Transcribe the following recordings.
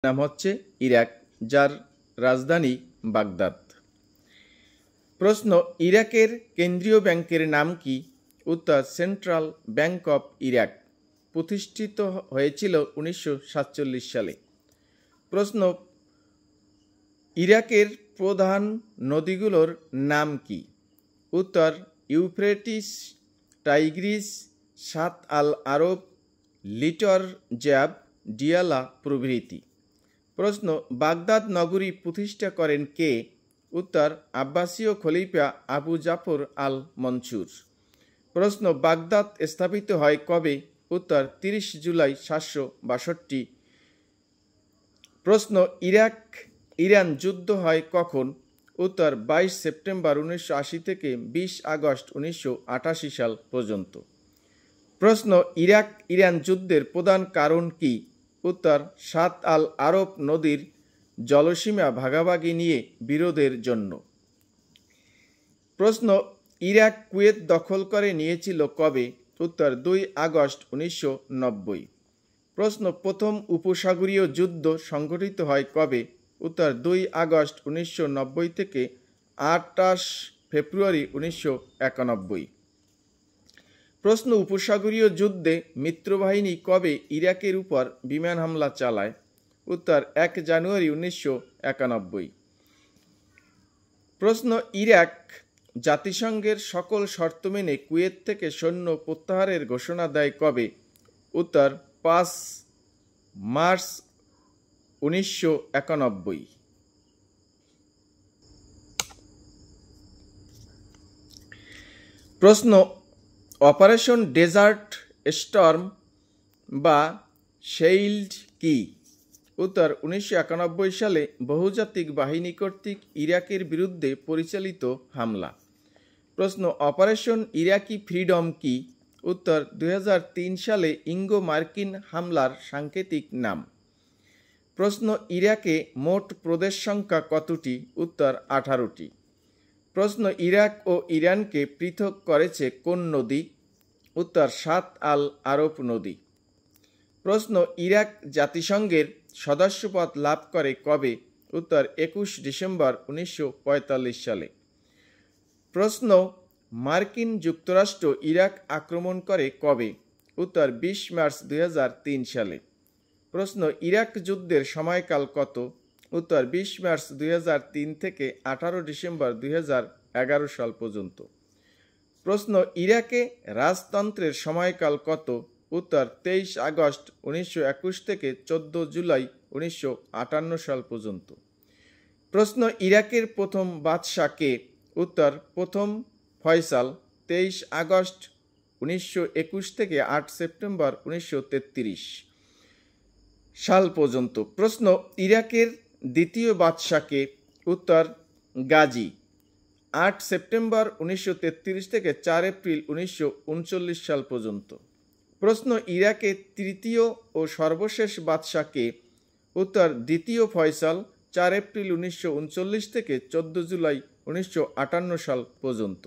নাম হচ্ছে ইরাক, যার রাজধানী বাগদাদ। প্রশ্ন, ইরাকের কেন্দ্রীয় ব্যাংকের নাম কি? উত্তর, সেন্ট্রাল ব্যাংক অফ ইরাক। প্রতিষ্ঠিত হয়েছিল 1947 সালে। প্রশ্ন, ইরাকের প্রধান নদীগুলোর নাম কি? উত্তর, ইউফ্রেটিস, টাইগ্রিস, সাত আল আরব, লিটর জ্যাব, ডিয়ালা প্রভৃতি। প্রশ্ন, বাগদাদ নগরী প্রতিষ্ঠা করেন কে? উত্তর, আব্বাসীয় খলিফা আবু জাফর আল মনসুর। প্রশ্ন, বাগদাদ স্থাপিত হয় কবে? উত্তর, 30 জুলাই 762। প্রশ্ন, ইরাক ইরান যুদ্ধ হয় কখন? উত্তর, 22 সেপ্টেম্বর 1980 থেকে 20 আগস্ট 1988 সাল পর্যন্ত। প্রশ্ন, ইরাক ইরান যুদ্ধের প্রধান কারণ কি? উত্তর, সাত আল আরব নদীর জলসীমা ভাগাভাগি নিয়ে বিরোধের জন্য। প্রশ্ন, ইরাক কুয়েত দখল করে নিয়েছিল কবে? উত্তর, 2 আগস্ট 1990। প্রশ্ন, প্রথম উপসাগরীয় যুদ্ধ সংঘটিত হয় কবে? উত্তর, 2 আগস্ট 1990 থেকে 28 ফেব্রুয়ারি 1991। প্রশ্ন, উপসাগরীয় যুদ্ধে মিত্রবাহিনী কবে ইরাকের উপর বিমান হামলা চালায়? উত্তর, 1 জানুয়ারি 1991। প্রশ্ন, ইরাক জাতিসংঘের সকল শর্ত মেনে কুয়েত থেকে সৈন্য প্রত্যাহারের ঘোষণা দেয় কবে? উত্তর, 5 মার্চ 1991। প্রশ্ন, অপারেশন ডেজার্ট স্টর্ম বা শেইল্ড কি? উত্তর, 1991 সালে বহুজাতিক বাহিনী কর্তৃক ইরাকের বিরুদ্ধে পরিচালিত হামলা। প্রশ্ন, অপারেশন ইরাকি ফ্রিডম কি? উত্তর, 2003 সালে ইঙ্গো মার্কিন হামলার সাংকেতিক নাম। প্রশ্ন, ইরাকে মোট প্রদেশ সংখ্যা কতটি? উত্তর, 18টি। প্রশ্ন, ইরাক ও ইরানকে পৃথক করেছে কোন নদী? উত্তর, সাত আল আরব নদী। প্রশ্ন, ইরাক জাতিসংঘের সদস্যপদ লাভ করে কবে? উত্তর, 21 ডিসেম্বর 1945 সালে। প্রশ্ন, মার্কিন যুক্তরাষ্ট্র ইরাক আক্রমণ করে কবে? উত্তর, 20 মার্চ 2003 সালে। প্রশ্ন, ইরাক যুদ্ধের সময়কাল কত? উত্তর, 20 মার্চ 2003 থেকে 18 ডিসেম্বর 2011 সাল পর্যন্ত। প্রশ্ন, ইরাকে রাজতন্ত্রের সময়কাল কত? উত্তর, 23 আগস্ট 1921 থেকে 14 জুলাই 1958 সাল পর্যন্ত। প্রশ্ন, ইরাকের প্রথম বাদশাহ কে? উত্তর, প্রথম ফয়সাল, 23 আগস্ট 1921 থেকে 8 সেপ্টেম্বর 1933 সাল পর্যন্ত। প্রশ্ন, ইরাকের দ্বিতীয় বাদশাহ কে? উত্তর, গাজী, 8 সেপ্টেম্বর 1933 থেকে 4 এপ্রিল 1939 সাল পর্যন্ত। প্রশ্ন, ইরাকের তৃতীয় ও সর্বশেষ বাদশাহ কে? উত্তর, দ্বিতীয় ফয়সাল, 4 এপ্রিল 1939 থেকে 14 জুলাই 1958 সাল পর্যন্ত।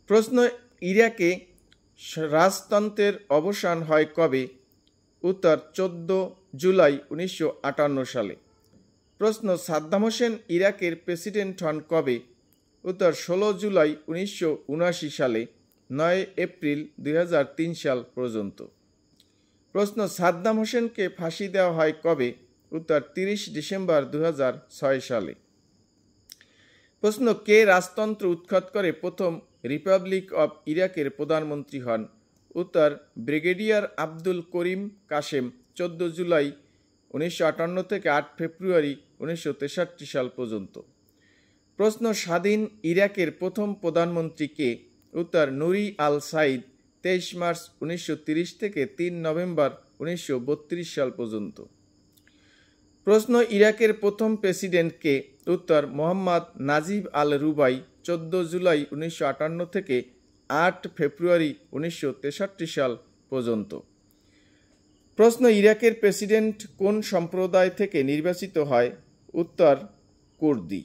প্রশ্ন, ইরাকে রাজতন্ত্রের অবসান হয় কবে? উত্তর, 14 জুলাই 1958 সালে। প্রশ্ন, সাদ্দাম হোসেন ইরাকের প্রেসিডেন্ট হন কবে? উত্তর, 16 জুলাই 1979 সালে, 9 এপ্রিল 2003 সাল পর্যন্ত। প্রশ্ন, সাদ্দাম হোসেনকে ফাঁসি দেওয়া হয় কবে? উত্তর, 30 ডিসেম্বর 2006 সালে। প্রশ্ন, কে রাজতন্ত্র উৎখাত করে প্রথম রিপাবলিক অব ইরাকের প্রধানমন্ত্রী হন? উত্তর, ব্রিগেডিয়ার আব্দুল করিম কাসেম, 14 জুলাই 1958 থেকে 8 ফেব্রুয়ারি 1963 সাল পর্যন্ত। প্রশ্ন, স্বাধীন ইরাকের প্রথম প্রধানমন্ত্রী কে? উত্তর, নুরি আল সাইদ, 23 মার্চ 1930 থেকে 3 নভেম্বর 1932 সাল পর্যন্ত। প্রশ্ন, ইরাকের প্রথম প্রেসিডেন্ট কে? উত্তর, মোহাম্মদ নাজিব আল রুবাই, 14 জুলাই 1958 থেকে 8 ফেব্রুয়ারি 1963 সাল পর্যন্ত। প্রশ্ন, ইরাকের প্রেসিডেন্ট কোন সম্প্রদায় থেকে নির্বাচিত হয়? উত্তর, কুর্দি।